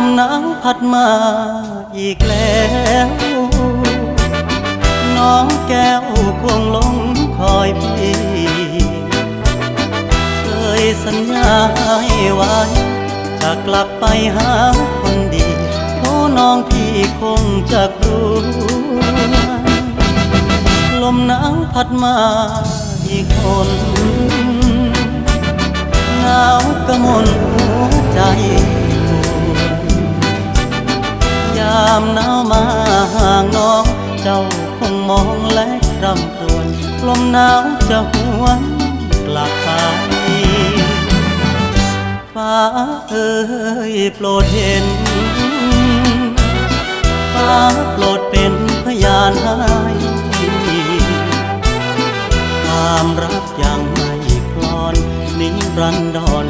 มหนาวพัดมาอีกแล้วน้องแก้วควงลงคอยพี่เคยสัญญาให้ไว้จะกลับไปหาคนดีโอ้น้องพี่คงจะกลัวลมหนาวพัดมาอีกคนหนาวกระมนหัวใจยามหนาวมาห่างน้องเจ้าคงมองและรำครวญลมหนาวจะหวนกลับไปฟ้าเอ่ยโปรดเห็นฟ้าโปรดเป็นพยานให้ความรักยังไม่คลอนนิรันดร